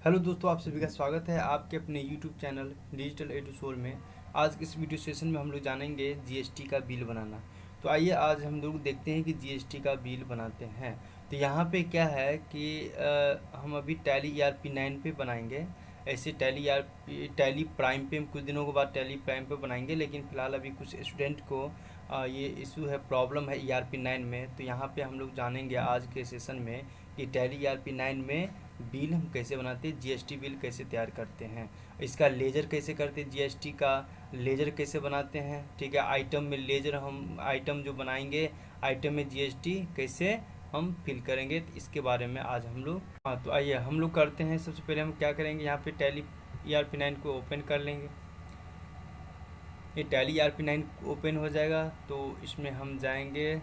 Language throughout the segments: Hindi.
हेलो दोस्तों, आप सभी का स्वागत है आपके अपने यूट्यूब चैनल डिजिटल एडुसोर में। आज के इस वीडियो सेशन में हम लोग जानेंगे जीएसटी का बिल बनाना। तो आइए आज हम लोग देखते हैं कि जीएसटी का बिल बनाते हैं। तो यहाँ पे क्या है कि हम अभी टैली ERP 9 पे बनाएंगे। ऐसे टैली प्राइम पे हम कुछ दिनों के बाद टैली प्राइम पे बनाएंगे, लेकिन फ़िलहाल अभी कुछ स्टूडेंट को ये इशू है, प्रॉब्लम है ERP 9 में। तो यहाँ पे हम लोग जानेंगे आज के सेशन में कि टैली ERP 9 में बिल हम कैसे बनाते हैं, जीएसटी बिल कैसे तैयार करते हैं, इसका लेजर कैसे करते हैं, जीएसटी का लेजर कैसे बनाते हैं। ठीक है, आइटम में लेजर, हम आइटम जो बनाएंगे, आइटम में जीएसटी कैसे हम फिल करेंगे, तो इसके बारे में आज हम लोग तो आइए हम लोग करते हैं। सबसे पहले हम क्या करेंगे, यहाँ पे टैली ERP 9 को ओपन कर लेंगे। ये टैली ERP 9 ओपन हो जाएगा तो इसमें हम जाएंगे।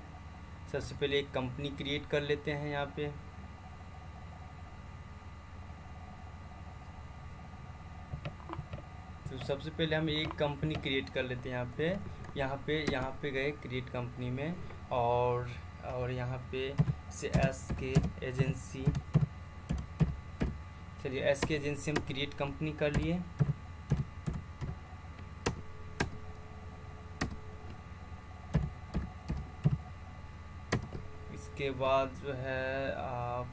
सबसे पहले एक कंपनी क्रिएट कर लेते हैं यहाँ पे। तो सबसे पहले हम एक कंपनी क्रिएट कर लेते हैं यहाँ पे गए क्रिएट कंपनी में, और यहाँ पे से एस के एजेंसी, चलिए एस के एजेंसी हम क्रिएट कंपनी कर लिए। इसके बाद जो है आप,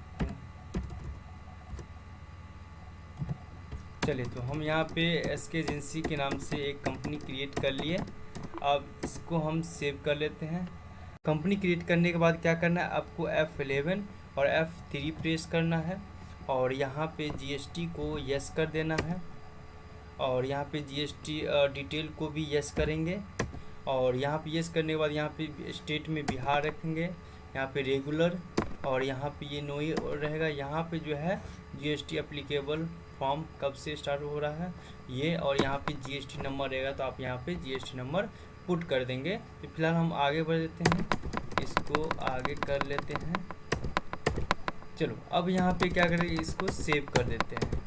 चलिए तो हम यहाँ पे एस के एजेंसी के नाम से एक कंपनी क्रिएट कर लिए। अब इसको हम सेव कर लेते हैं। कंपनी क्रिएट करने के बाद क्या करना है, आपको F11 और F3 प्रेस करना है, और यहाँ पे जीएसटी को यस कर देना है, और यहाँ पे जीएसटी डिटेल को भी यस करेंगे। और यहाँ पे यस करने के बाद यहाँ पे स्टेट में बिहार रखेंगे, यहाँ पे रेगुलर, और यहाँ पे ये नो रहेगा। यहाँ पे जो है जीएसटी एप्लीकेबल फॉर्म कब से स्टार्ट हो रहा है ये, और यहाँ पे जीएसटी नंबर रहेगा, तो आप यहाँ पे जीएसटी नंबर पुट कर देंगे। तो फिलहाल हम आगे बढ़ देते हैं, इसको आगे कर लेते हैं। चलो अब यहाँ पे क्या करेंगे, इसको सेव कर देते हैं।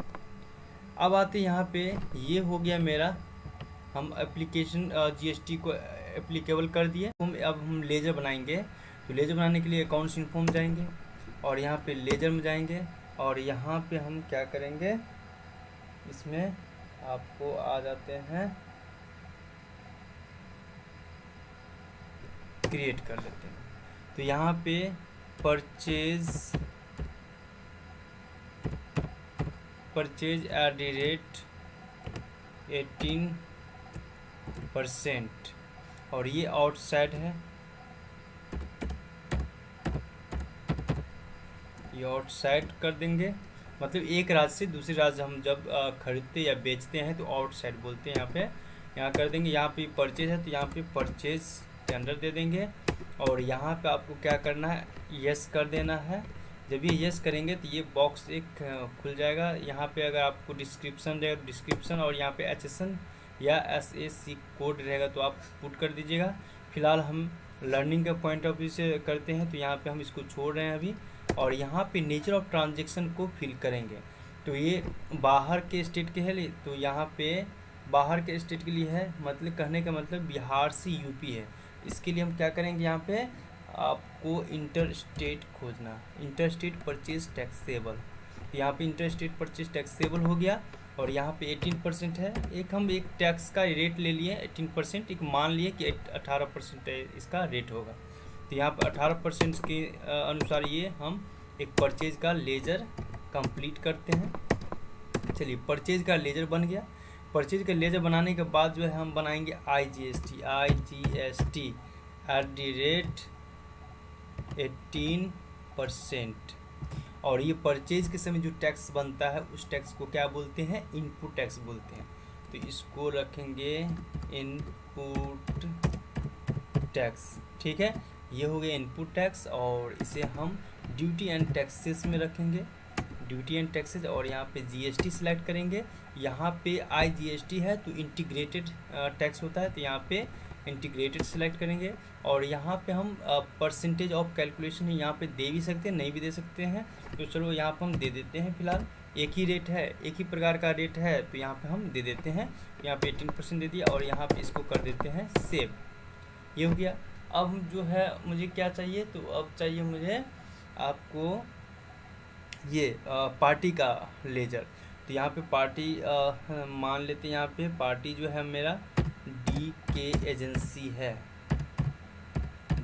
अब आते यहाँ पे, ये हो गया मेरा, हम एप्लीकेशन जीएसटी को एप्लीकेबल कर दिए। अब हम लेजर बनाएंगे। तो लेजर बनाने के लिए अकाउंट्स इन्फॉर्म जाएंगे, और यहाँ पे लेजर में जाएंगे, और यहाँ पे हम क्या करेंगे, इसमें आपको आ जाते हैं, क्रिएट कर लेते हैं। तो यहाँ पे परचेज एट द रेट 18%, और ये आउटसाइड है, ये आउटसाइड कर देंगे। मतलब एक राज्य से दूसरे राज्य हम जब खरीदते या बेचते हैं तो आउटसाइड बोलते हैं। यहाँ कर देंगे। यहाँ पे परचेज है तो यहाँ पे परचेज के अंदर दे देंगे, और यहाँ पे आपको क्या करना है, यस कर देना है। जब ये यस करेंगे तो ये बॉक्स एक खुल जाएगा। यहाँ पे अगर आपको डिस्क्रिप्शन रहेगा तो डिस्क्रिप्शन, और यहाँ पे HSN या SAC कोड रहेगा तो आप पुट कर दीजिएगा। फिलहाल हम लर्निंग के पॉइंट ऑफ व्यू से करते हैं, तो यहाँ पे हम इसको छोड़ रहे हैं अभी। और यहाँ पे नेचर ऑफ ट्रांजैक्शन को फिल करेंगे। तो ये बाहर के स्टेट के है, तो यहाँ पे बाहर के स्टेट के लिए है, मतलब कहने का मतलब बिहार से यूपी है। इसके लिए हम क्या करेंगे, यहाँ पे आपको इंटर स्टेट खोजना, इंटर स्टेट परचेज टैक्सेबल। यहाँ पे इंटर स्टेट परचेज टैक्सेबल हो गया, और यहाँ पे 18% है। हम एक टैक्स का रेट ले लिए 18%, एक मान लिए कि 18% इसका रेट होगा। तो यहाँ पर 18% के अनुसार ये हम एक परचेज का लेजर कंप्लीट करते हैं। चलिए परचेज का लेजर बन गया। परचेज का लेजर बनाने के बाद जो है हम बनाएंगे IGST एट द रेट 18%, और ये परचेज के समय जो टैक्स बनता है उस टैक्स को क्या बोलते हैं, इनपुट टैक्स बोलते हैं। तो इसको रखेंगे इनपुट टैक्स। ठीक है, ये हो गया इनपुट टैक्स, और इसे हम ड्यूटी एंड टैक्सेस में रखेंगे, ड्यूटी एंड टैक्सेस। और यहाँ पे जीएसटी सिलेक्ट करेंगे। यहाँ पे IGST है तो इंटीग्रेटेड टैक्स होता है, तो यहाँ पे इंटीग्रेटेड सिलेक्ट करेंगे। और यहाँ पे हम परसेंटेज ऑफ कैलकुलेशन है, यहाँ पे दे भी सकते हैं, नहीं भी दे सकते हैं। तो चलो यहाँ पे हम दे देते हैं। फिलहाल एक ही रेट है, एक ही प्रकार का रेट है, तो यहाँ पे हम दे देते हैं। यहाँ पे 18% दे दिया, और यहाँ पे इसको कर देते हैं सेव। ये हो गया। अब जो है मुझे क्या चाहिए, तो अब चाहिए मुझे आपको ये पार्टी का लेजर। तो यहाँ पे पार्टी मान लेते हैं, यहाँ पे पार्टी जो है मेरा DK एजेंसी है,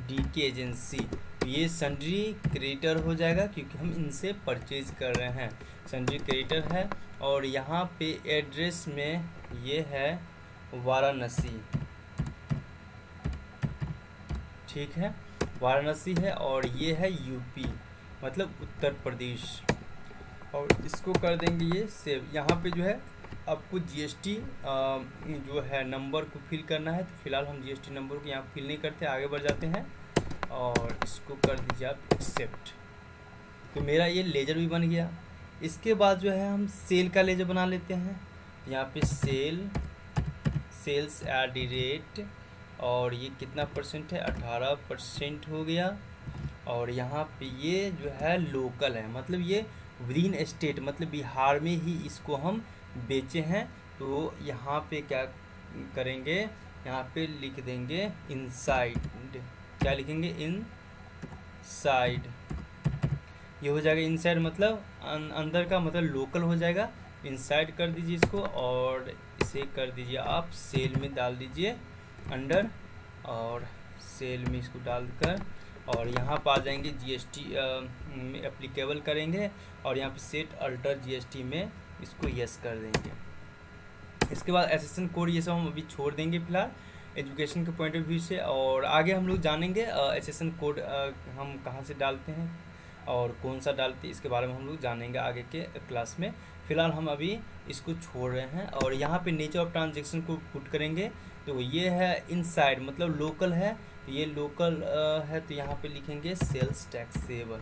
DK एजेंसी। तो ये सन्ड्री क्रेडिटर हो जाएगा क्योंकि हम इनसे परचेज कर रहे हैं, सन्ड्री क्रेडिटर है। और यहाँ पे एड्रेस में ये है वाराणसी, ठीक है, वाराणसी है। और ये है यूपी मतलब उत्तर प्रदेश। और इसको कर देंगे ये सेव। यहाँ पे जो है आपको GST जो है नंबर को फिल करना है, तो फिलहाल हम GST नंबर को यहाँ फिल नहीं करते, आगे बढ़ जाते हैं। और इसको कर दीजिए आप एक्सेप्ट। तो मेरा ये लेजर भी बन गया। इसके बाद जो है हम सेल का लेजर बना लेते हैं। यहाँ पे सेल्स @ और ये कितना परसेंट है, 18% हो गया। और यहाँ पे ये जो है लोकल है, मतलब ये विदिन स्टेट, मतलब बिहार में ही इसको हम बेचे हैं। तो यहाँ पे क्या करेंगे, यहाँ पे लिख देंगे इनसाइड। क्या लिखेंगे, इनसाइड। ये हो जाएगा इनसाइड, मतलब अंदर का, मतलब लोकल हो जाएगा। इनसाइड कर दीजिए इसको और इसे कर दीजिए आप सेल में डाल दीजिए अंडर, और सेल में इसको डालकर और यहाँ पर आ जाएंगे GST में एप्लीकेबल करेंगे और यहाँ पे सेट अल्टर GST में इसको यस कर देंगे। इसके बाद एसेसन कोड ये सब हम अभी छोड़ देंगे फिलहाल एजुकेशन के पॉइंट ऑफ व्यू से। और आगे हम लोग जानेंगे एसेसन कोड हम कहाँ से डालते हैं और कौन सा डालते हैं, इसके बारे में हम लोग जानेंगे आगे के क्लास में। फिलहाल हम अभी इसको छोड़ रहे हैं। और यहाँ पे नेचर ऑफ ट्रांजैक्शन को पुट करेंगे। तो ये है इनसाइड, मतलब लोकल है, ये लोकल है। तो यहाँ पे लिखेंगे सेल्स टैक्सेबल।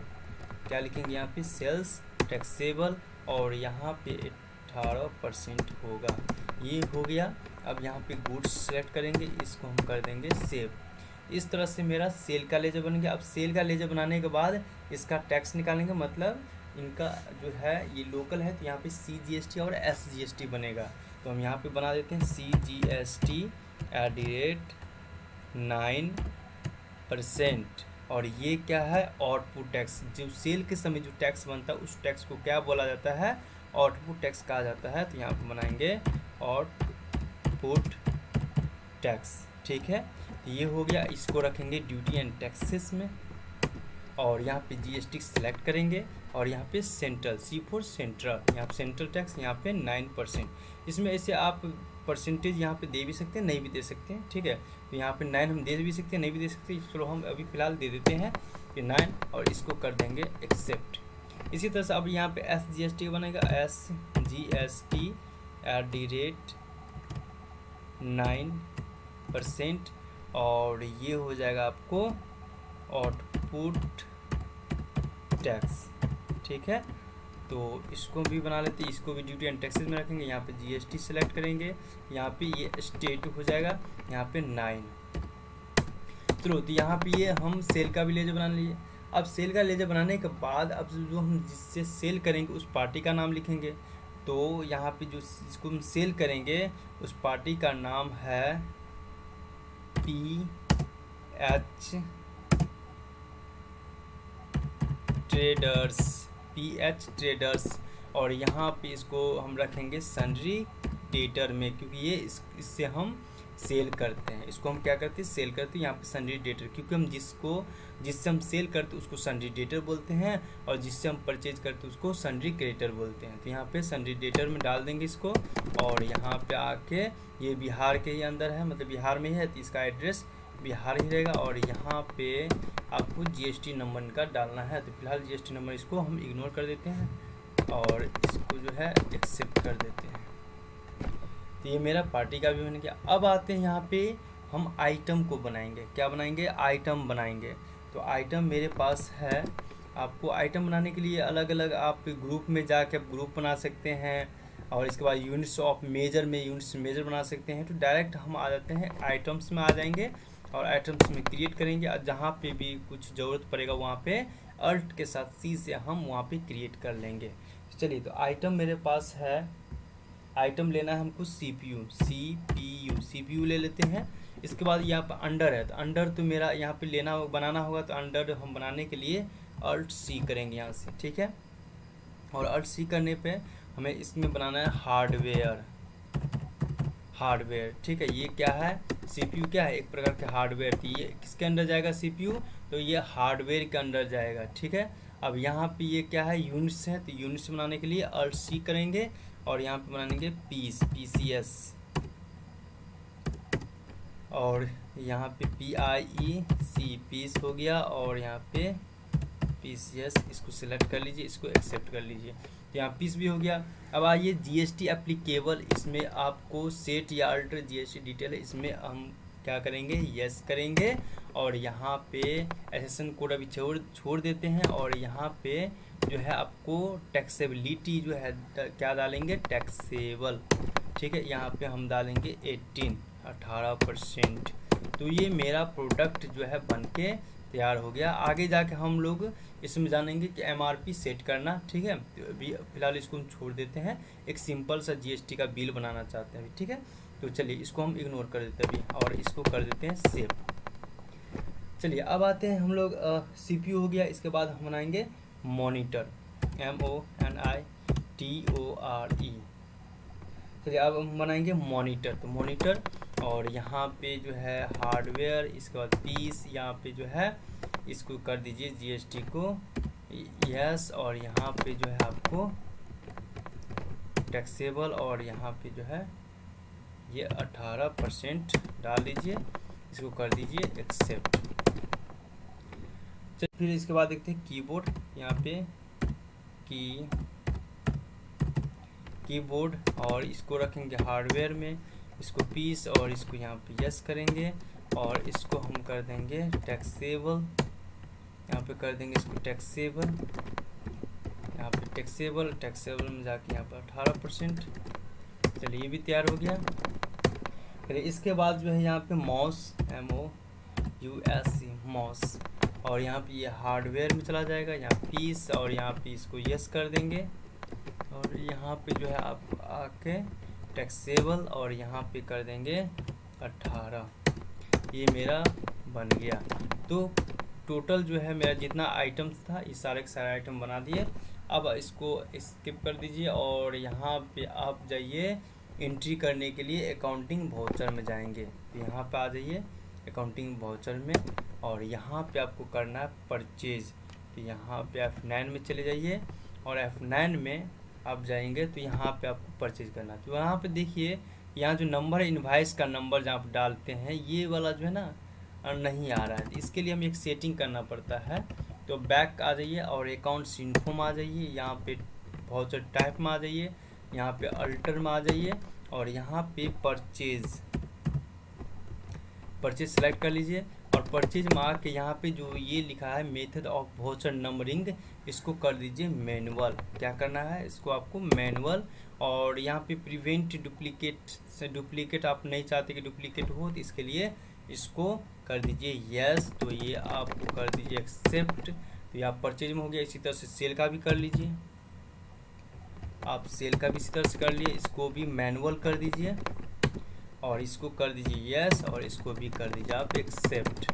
क्या लिखेंगे यहाँ पे, सेल्स टैक्सेबल। और यहाँ पे 18% होगा, ये हो गया। अब यहाँ पे गुड्स सेलेक्ट करेंगे, इसको हम कर देंगे सेव। इस तरह से मेरा सेल का लेजर बन गया। अब सेल का लेजर बनाने के बाद इसका टैक्स निकालेंगे, मतलब इनका जो है ये लोकल है, तो यहाँ पे CGST और SGST बनेगा। तो हम यहाँ पे बना देते हैं CGST @9%। और ये क्या है, आउटपुट टैक्स। जो सेल के समय जो टैक्स बनता है उस टैक्स को क्या बोला जाता है, आउटपुट टैक्स कहा जाता है। तो यहाँ पे बनाएंगे आउटपुट टैक्स, ठीक है। ये हो गया। इसको रखेंगे ड्यूटी एंड टैक्सेस में और यहाँ पे GST सेलेक्ट करेंगे और यहाँ पे सेंट्रल, C फॉर सेंट्रल, यहाँ पे सेंट्रल टैक्स, यहाँ पे 9%। इसमें ऐसे आप परसेंटेज यहाँ पे दे भी सकते हैं, नहीं भी दे सकते हैं, ठीक है। तो यहाँ पे 9 हम दे भी सकते हैं, नहीं भी दे सकते। चलो हम अभी फ़िलहाल दे देते हैं कि 9 और इसको कर देंगे एक्सेप्ट। इसी तरह से अब यहाँ पे SGST बनेगा, SGST @9%। और ये हो जाएगा आपको आउटपुट टैक्स, ठीक है। तो इसको भी बना लेते हैं, इसको भी ड्यूटी एंड टैक्सेस में रखेंगे। यहाँ पे GST सेलेक्ट करेंगे, यहाँ पे ये स्टेट हो जाएगा, यहाँ पे 9। चलो, तो यहाँ पे ये हम सेल का भी लेजर बना लिए। अब सेल का लेजर बनाने के बाद अब जो हम जिससे सेल करेंगे उस पार्टी का नाम लिखेंगे। तो यहाँ पे जो जिसको हम सेल करेंगे उस पार्टी का नाम है PH ट्रेडर्स। और यहाँ पे इसको हम रखेंगे सन्ड्री डेटर में, क्योंकि ये इससे हम सेल करते हैं। इसको हम क्या करते हैं, सेल करते हैं। यहाँ पे सन्ड्री डेटर, क्योंकि हम जिससे हम सेल करते हैं उसको सन्ड्री डेटर बोलते हैं और जिससे हम परचेज करते हैं उसको सन्ड्री क्रेडिटर बोलते हैं। तो यहाँ पे सन्ड्री डेटर में डाल देंगे इसको। और यहाँ पे आके ये बिहार के ही अंदर है, मतलब बिहार में ही है, तो इसका एड्रेस बिहार ही रहेगा। और यहाँ पे आपको GST नंबर का डालना है। तो फिलहाल GST नंबर इसको हम इग्नोर कर देते हैं और इसको जो है एक्सेप्ट कर देते हैं। तो ये मेरा पार्टी का भी बन गया। अब आते हैं यहाँ पे हम आइटम को बनाएंगे। क्या बनाएंगे, आइटम बनाएंगे। तो आइटम मेरे पास है। आपको आइटम बनाने के लिए अलग अलग आप ग्रुप में जाके ग्रुप बना सकते हैं और इसके बाद यूनिट्स ऑफ मेजर में यूनिट्स मेजर बना सकते हैं। तो डायरेक्ट हम आ जाते हैं आइटम्स में, आ जाएंगे और आइटम्स में क्रिएट करेंगे। जहाँ पे भी कुछ ज़रूरत पड़ेगा वहाँ पे अल्ट के साथ C से हम वहाँ पे क्रिएट कर लेंगे। चलिए, तो आइटम मेरे पास है। आइटम लेना है हमको CPU ले लेते हैं। इसके बाद यहाँ पर अंडर है, तो अंडर तो मेरा यहाँ पे बनाना होगा। तो अंडर हम बनाने के लिए अल्ट C करेंगे यहाँ से, ठीक है। और अल्ट C करने पे हमें इसमें बनाना है हार्डवेयर। ठीक है, ये क्या है, सीपीयू क्या है, एक प्रकार के हार्डवेयर थी। ये किसके अंदर जाएगा, सीपीयू, तो ये हार्डवेयर के अंदर जाएगा। ठीक है, अब यहाँ पे ये क्या है, यूनिट्स है, तो यूनिट्स बनाने के लिए अल्ट सी करेंगे और यहाँ पे बनाएंगे पीसीएस, और यहाँ पे PIEC पीस हो गया, और यहाँ पे PCS, इसको सिलेक्ट कर लीजिए, इसको एक्सेप्ट कर लीजिए, तो यहाँ पीस भी हो गया। अब आइए GST एप्लीकेबल, इसमें आपको सेट या अल्टर GST डिटेल है, इसमें हम क्या करेंगे, यस करेंगे, और यहाँ पे एसेसन कोड अभी छोड़ देते हैं, और यहाँ पे जो है आपको टैक्सेबिलिटी जो है क्या डालेंगे, टैक्सेबल। ठीक है, यहाँ पे हम डालेंगे 18%। तो ये मेरा प्रोडक्ट जो है बनके तैयार हो गया। आगे जाके हम लोग इसमें जानेंगे कि MRP सेट करना। ठीक है, तो अभी फिलहाल इसको हम छोड़ देते हैं, एक सिंपल सा GST का बिल बनाना चाहते हैं अभी। ठीक है, तो चलिए इसको हम इग्नोर कर देते हैं अभी, और इसको कर देते हैं सेव। चलिए अब आते हैं हम लोग, CPU हो गया, इसके बाद हम बनाएंगे मॉनिटर, MONITORE। चलिए अब हम बनाएंगे मॉनिटर, तो मॉनिटर, और यहाँ पे जो है हार्डवेयर, इसके बाद पीस, यहाँ पे जो है इसको कर दीजिए GST को यस, और यहाँ पे जो है आपको टैक्सेबल, और यहाँ पे जो है ये 18% डाल दीजिए, इसको कर दीजिए एक्सेप्ट। चलिए फिर इसके बाद देखते हैं कीबोर्ड, यहाँ पे कीबोर्ड, और इसको रखेंगे हार्डवेयर में, इसको पीस, और इसको यहाँ पे यस करेंगे, और इसको हम कर देंगे टैक्सेबल, यहाँ पे कर देंगे इसको टैक्सेबल, यहाँ पे टैक्सेबल में जाके यहाँ पे 18%। चलिए ये भी तैयार हो गया। फिर इसके बाद जो है यहाँ पे माउस, MOUSE माउस, और यहाँ पे ये हार्डवेयर में चला जाएगा, यहाँ पीस, और यहाँ पे इसको यस कर देंगे, और यहाँ पे जो है आप आके टैक्सेबल, और यहाँ पे कर देंगे 18। ये मेरा बन गया। तो टोटल जो है मेरा जितना आइटम्स था, ये सारे के सारे आइटम बना दिए। अब इसको स्किप कर दीजिए, और यहाँ पे आप जाइए एंट्री करने के लिए अकाउंटिंग वाउचर में जाएंगे, तो यहाँ पे आ जाइए अकाउंटिंग वाउचर में, और यहाँ पे आपको करना है परचेज, तो यहाँ पे F9 में चले जाइए, और F9 में आप जाएंगे तो यहाँ पे आपको परचेज करना। तो यहाँ पे देखिए, यहाँ जो नंबर है, इनवाइस का नंबर जहाँ आप डालते हैं, ये वाला जो है ना नहीं आ रहा है, इसके लिए हमें एक सेटिंग करना पड़ता है। तो बैक आ जाइए, और अकाउंट्स इन्फो में आ जाइए, यहाँ पे वाउचर टाइप में आ जाइए, यहाँ पे अल्टर में आ जाइए, और यहाँ पे परचेज सेलेक्ट कर लीजिए, और परचेज में आके यहाँ पे जो ये लिखा है मेथड ऑफ वाउचर नंबरिंग, इसको कर दीजिए मैनुअल। क्या करना है, इसको आपको मैनुअल, और यहाँ पे प्रिवेंट डुप्लीकेट आप नहीं चाहते कि डुप्लीकेट हो, तो इसके लिए इसको कर दीजिए यस, तो ये आपको कर दीजिए एक्सेप्ट। तो ये आप परचेज में हो गया। इसी तरह से सेल का भी कर लीजिए, आप सेल का भी इसी तरह से कर लिए, इसको भी मैनुअल कर दीजिए, और इसको कर दीजिए यस, और इसको भी कर दीजिए आप एक्सेप्ट।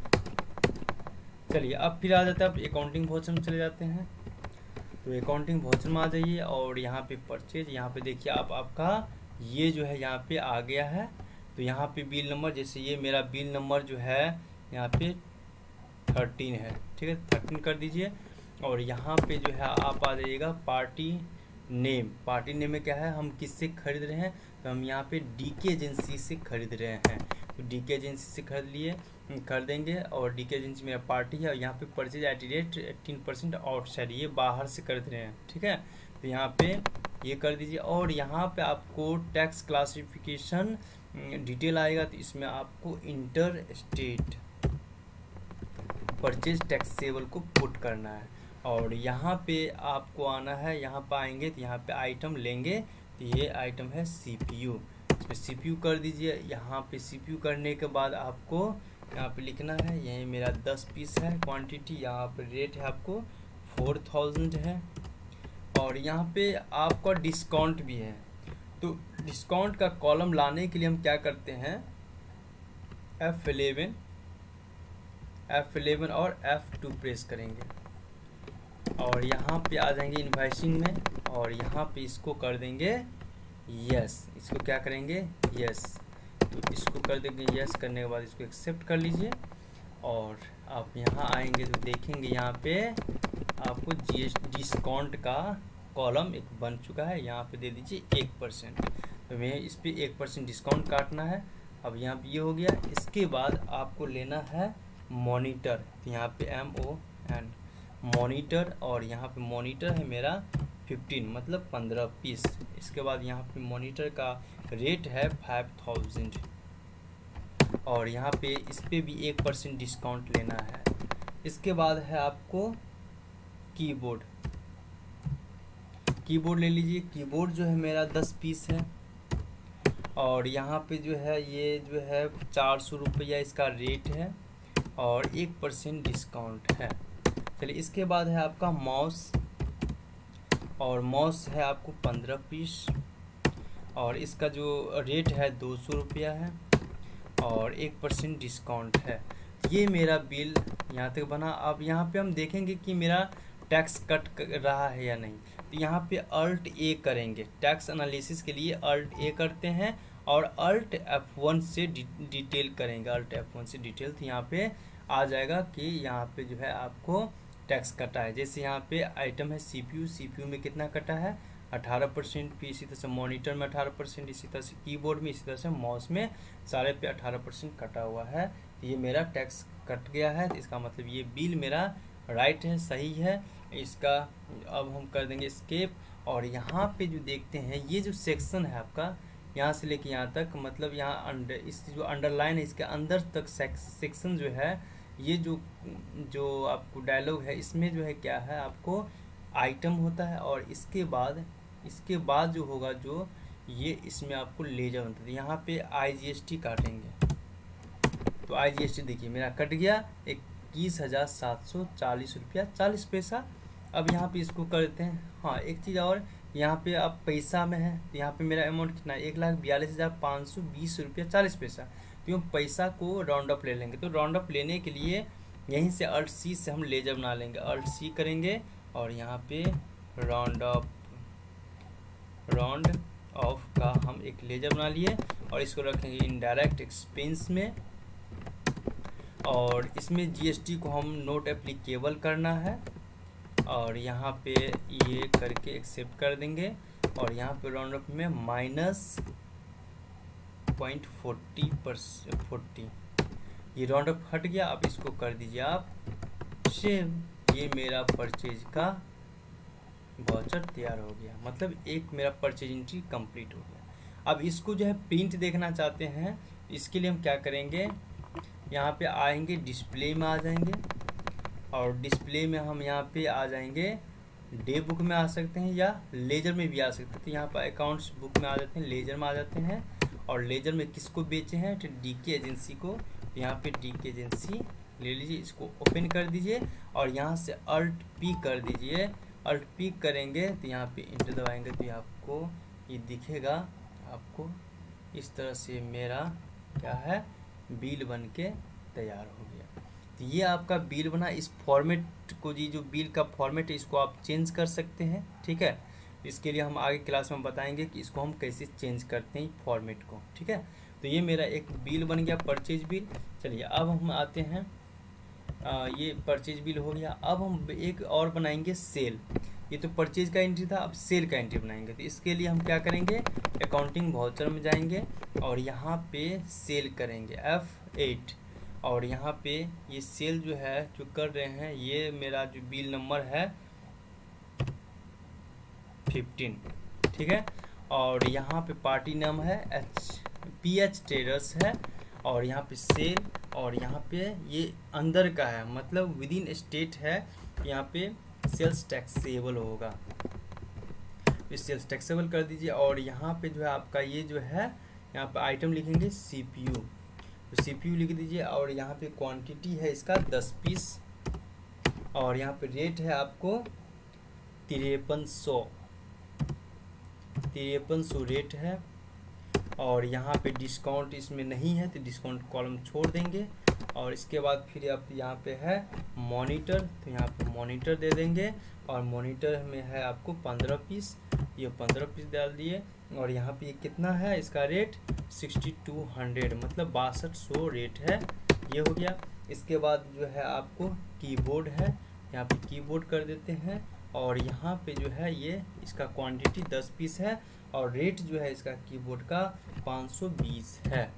चलिए अब फिर आ जाता है, आप अकाउंटिंग वाउचर में चले जाते हैं, तो अकाउंटिंग वाउचर में आ जाइए, और यहाँ पे परचेज, यहाँ पे देखिए आपका ये जो है यहाँ पे आ गया है। तो यहाँ पे बिल नंबर, जैसे ये मेरा बिल नंबर जो है यहाँ पे 13 है, ठीक है, 13 कर दीजिए, और यहाँ पे जो है आप आ जाइएगा पार्टी नेम में क्या है, हम किससे खरीद रहे हैं, तो हम यहाँ पे DK एजेंसी से खरीद रहे हैं, तो DK एजेंसी से कर देंगे, और DK एजेंसी मेरा पार्टी है, और यहाँ पे परचेज @ 18% आउटसाइड, ये बाहर से खरीद रहे हैं, ठीक है, तो यहाँ पे ये कर दीजिए। और यहाँ पे आपको टैक्स क्लासिफिकेशन डिटेल आएगा, तो इसमें आपको इंटर स्टेट परचेज टैक्सेबल को पुट करना है, और यहाँ पे आपको आना है, यहाँ पे आएंगे तो यहाँ पे आइटम लेंगे, तो ये आइटम है CPU, इसमें CPU कर दीजिए। यहाँ पे CPU करने के बाद आपको यहाँ पे लिखना है, यही मेरा 10 पीस है क्वांटिटी, यहाँ पे रेट है आपको 4000 है, और यहाँ पे आपका डिस्काउंट भी है। तो डिस्काउंट का कॉलम लाने के लिए हम क्या करते हैं, F11 और F2 प्रेस करेंगे, और यहाँ पे आ जाएंगे इनवॉइसिंग में, और यहाँ पे इसको कर देंगे यस। इसको क्या करेंगे, यस। तो इसको कर देंगे यस, करने के बाद इसको एक्सेप्ट कर लीजिए। और आप यहाँ आएंगे तो देखेंगे यहाँ पे आपको जीएसटी डिस्काउंट का कॉलम एक बन चुका है। यहाँ पे दे दीजिए 1%। तो मैं इस पर 1% डिस्काउंट काटना है। अब यहाँ पे ये हो गया। इसके बाद आपको लेना है मॉनिटर। तो यहाँ पे MON मॉनिटर, और यहाँ पे मॉनिटर है मेरा 15 मतलब 15 पीस। इसके बाद यहाँ पे मॉनिटर का रेट है 5000, और यहाँ पे इस पे भी 1% डिस्काउंट लेना है। इसके बाद है आपको कीबोर्ड। कीबोर्ड ले लीजिए। कीबोर्ड जो है मेरा 10 पीस है, और यहाँ पे जो है ये जो है 400 रुपया इसका रेट है, और 1% डिस्काउंट है। चलिए, इसके बाद है आपका माउस, और माउस है आपको 15 पीस, और इसका जो रेट है 200 रुपया है, और 1% डिस्काउंट है। ये मेरा बिल यहाँ तक बना। अब यहाँ पे हम देखेंगे कि मेरा टैक्स कट रहा है या नहीं। तो यहाँ पे अल्ट ए करेंगे। टैक्स एनालिसिस के लिए अल्ट ए करते हैं, और अल्ट F1 से डिटेल करेंगे। अल्ट F1 से डिटेल, तो यहाँ पे आ जाएगा कि यहाँ पे जो है आपको टैक्स कटा है। जैसे यहाँ पे आइटम है CPU में कितना कटा है 18%, फिर इसी तरह से मॉनिटर में 18%, इसी तरह से कीबोर्ड में, इसी तरह से माउस में सारे पे 18% कटा हुआ है। तो ये मेरा टैक्स कट गया है। तो इसका मतलब ये बिल मेरा राइट है, सही है। इसका अब हम कर देंगे एस्केप, और यहाँ पे जो देखते हैं ये जो सेक्शन है आपका यहाँ से लेके यहाँ तक, मतलब यहाँ अंडर इस जो अंडरलाइन है इसके अंदर तक सेक्शन जो है, ये जो आपको डायलॉग है इसमें जो है क्या है आपको आइटम होता है, और इसके बाद जो होगा जो ये इसमें आपको लेजर होता है। यहाँ पे IGST काटेंगे। तो IGST देखिए मेरा कट गया 21,740 रुपया 40 पैसा। अब यहाँ पे इसको कर देते हैं। हाँ, एक चीज़ और, यहाँ पे अब पैसा में है, तो यहाँ पे मेरा अमाउंट कितना है 1,42,520 रुपया 40 पैसा। तो हम पैसा को राउंड अप ले लेंगे। तो राउंड अप लेने के लिए यहीं से अल्ट C से हम लेजर बना लेंगे। अल्ट C करेंगे, और यहाँ पे राउंड ऑफ का हम एक लेजर बना लिए, और इसको रखेंगे इनडायरेक्ट एक्सपेंस में, और इसमें GST को हम नोट एप्लीकेबल करना है, और यहाँ पे ये करके एक्सेप्ट कर देंगे, और यहाँ पे राउंड अप में -0.40 ये राउंड अप हट गया। अब इसको कर दीजिए आप सेव। ये मेरा परचेज का वाउचर तैयार हो गया, मतलब एक मेरा परचेज एंट्री कंप्लीट हो गया। अब इसको जो है प्रिंट देखना चाहते हैं, इसके लिए हम क्या करेंगे, यहाँ पे आएंगे डिस्प्ले में आ जाएंगे, और डिस्प्ले में हम यहाँ पे आ जाएंगे डे बुक में आ सकते हैं या लेजर में भी आ सकते हैं। तो यहाँ पर अकाउंट्स बुक में आ जाते हैं, लेजर में आ जाते हैं, और लेजर में किसको बेचे हैं तो DK एजेंसी को। तो यहाँ पे DK एजेंसी ले लीजिए, इसको ओपन कर दीजिए, और यहाँ से अल्ट P कर दीजिए। अल्ट P करेंगे तो यहाँ पे इंटर दबाएंगे तो आपको ये दिखेगा। आपको इस तरह से मेरा क्या है बिल बन के तैयार हो गया। तो ये आपका बिल बना। इस फॉर्मेट को, जी जो बिल का फॉर्मेट है इसको आप चेंज कर सकते हैं, ठीक है। इसके लिए हम आगे क्लास में बताएंगे कि इसको हम कैसे चेंज करते हैं फॉर्मेट को, ठीक है। तो ये मेरा एक बिल बन गया, परचेज बिल। चलिए अब हम आते हैं, ये परचेज बिल हो गया। अब हम एक और बनाएंगे सेल। ये तो परचेज का एंट्री था, अब सेल का एंट्री बनाएंगे। तो इसके लिए हम क्या करेंगे, अकाउंटिंग वाउचर में जाएंगे, और यहाँ पे सेल करेंगे F8, और यहाँ पे ये सेल जो है जो कर रहे हैं, ये मेरा जो बिल नंबर है 15, ठीक है। और यहाँ पे पार्टी नाम है PH ट्रेडर्स है, और यहाँ पे सेल, और यहाँ पे ये अंदर का है, मतलब विद इन स्टेट है। यहाँ पे सेल्स टैक्सेबल होगा, तो सेल्स टैक्सेबल कर दीजिए। और यहाँ पे जो है आपका ये जो है, यहाँ पे आइटम लिखेंगे CPU, तो CPU लिख दीजिए, और यहाँ पे क्वांटिटी है इसका 10 पीस, और यहाँ पे रेट है आपको 5300 रेट है। और यहाँ पे डिस्काउंट इसमें नहीं है, तो डिस्काउंट कॉलम छोड़ देंगे, और इसके बाद फिर आप यहाँ पे है मॉनिटर, तो यहाँ पे मॉनिटर दे देंगे और मॉनिटर में है आपको 15 पीस, ये 15 पीस डाल दिए। और यहाँ पे ये कितना है इसका रेट 6200 मतलब 6200 रेट है, ये हो गया। इसके बाद जो है आपको कीबोर्ड है, यहाँ पे कीबोर्ड कर देते हैं और यहाँ पे जो है ये इसका क्वांटिटी 10 पीस है और रेट जो है इसका कीबोर्ड का 520 है,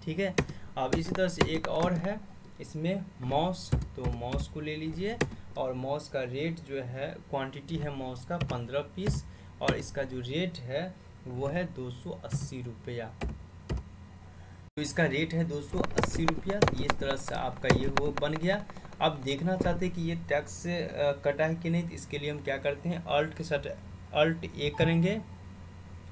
ठीक है। अब इसी तरह से एक और है इसमें माउस, तो माउस को ले लीजिए और माउस का रेट जो है क्वांटिटी है माउस का 15 पीस और इसका जो रेट है वो है 280 रुपया, तो इसका रेट है 280 रुपया। इस तरह से आपका ये वो बन गया। अब देखना चाहते हैं कि ये टैक्स से कटा है कि नहीं, तो इसके लिए हम क्या करते हैं अल्ट के साथ अल्ट ए करेंगे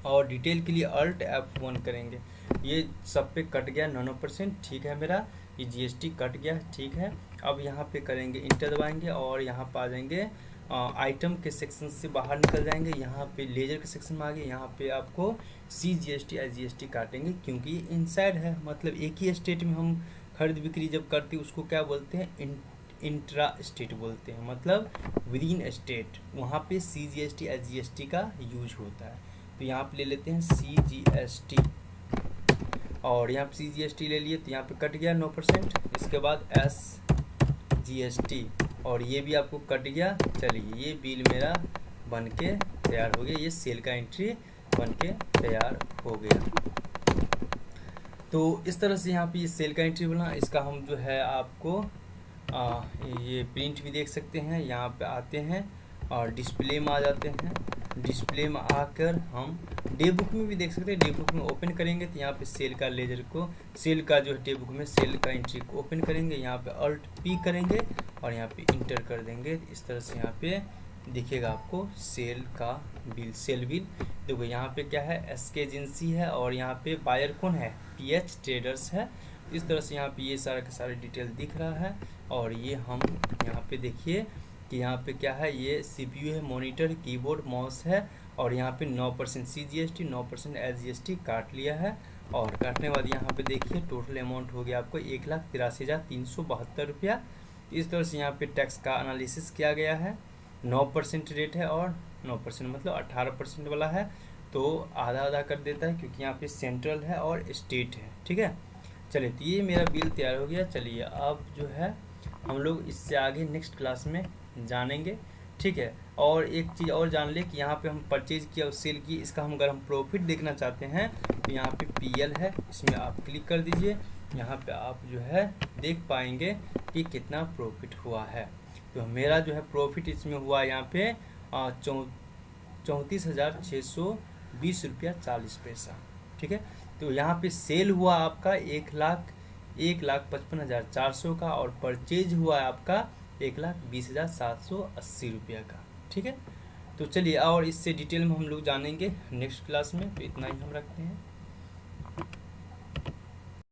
और डिटेल के लिए अल्ट F1 करेंगे। ये सब पे कट गया 99%, ठीक है मेरा ये GST कट गया, ठीक है। अब यहाँ पे करेंगे इंटर दबाएंगे और यहाँ पे आ जाएंगे आइटम के सेक्शन से बाहर निकल जाएंगे, यहाँ पे लेजर के सेक्शन में आ गए, यहाँ पे आपको CGST SGST काटेंगे क्योंकि ये इनसाइड है, मतलब एक ही स्टेट में हम खरीद बिक्री जब करते हैं उसको क्या बोलते हैं इंट्रा स्टेट बोलते हैं, मतलब विद इन स्टेट, वहाँ पे CGST SGST का यूज होता है। तो यहाँ पे ले लेते हैं CGST और यहाँ पे CGST ले लिए तो यहाँ पे कट गया 9%। इसके बाद SGST और ये भी आपको कट गया। चलिए ये बिल मेरा बन के तैयार हो गया, ये सेल का एंट्री बन के तैयार हो गया। तो इस तरह से यहाँ पे ये सेल का एंट्री बना, इसका हम जो है आपको ये प्रिंट भी देख सकते हैं। यहाँ पे आते हैं और डिस्प्ले में आ जाते हैं, डिस्प्ले में आकर हम डे बुक में भी देख सकते हैं। डे बुक में ओपन करेंगे तो यहाँ पे सेल का लेजर को, सेल का जो है डे बुक में सेल का एंट्री को ओपन करेंगे, यहाँ पे अल्ट P करेंगे और यहाँ पे इंटर कर देंगे। इस तरह से यहाँ पे दिखेगा आपको सेल का बिल, सेल बिल। देखो यहाँ पे क्या है SK एजेंसी है और यहाँ पे बायर कौन है PH ट्रेडर्स है। इस तरह से यहाँ पे ये सारा का सारा डिटेल दिख रहा है और ये हम यहाँ पे देखिए कि यहाँ पे क्या है, ये CPU है, मॉनिटर, कीबोर्ड, माउस है और यहाँ पे 9% CGST 9% SGST काट लिया है। और काटने के बाद यहाँ पे देखिए टोटल अमाउंट हो गया आपको 1,83,372 रुपया। इस तरह से यहाँ पे टैक्स का एनालिसिस किया गया है। 9% रेट है और 9% मतलब 18% वाला है, तो आधा आधा कर देता है क्योंकि यहाँ पे सेंट्रल है और स्टेट है, ठीक है। चलिए तो ये मेरा बिल तैयार हो गया। चलिए अब जो है हम लोग इससे आगे नेक्स्ट क्लास में जानेंगे, ठीक है। और एक चीज़ और जान ले कि यहाँ पे हम परचेज किया और सेल की, इसका हम अगर हम प्रॉफिट देखना चाहते हैं तो यहाँ पे PL है, इसमें आप क्लिक कर दीजिए। यहाँ पे आप जो है देख पाएंगे कि कितना प्रॉफिट हुआ है। तो मेरा जो है प्रॉफिट इसमें हुआ यहाँ पे 34,620 रुपया 40 पैसा, ठीक है। तो यहाँ पे सेल हुआ आपका 1,55,400 का और परचेज हुआ आपका 1,20,780 रुपया का, ठीक है। तो चलिए और इससे डिटेल में हम लोग जानेंगे नेक्स्ट क्लास में। तो इतना ही हम रखते हैं।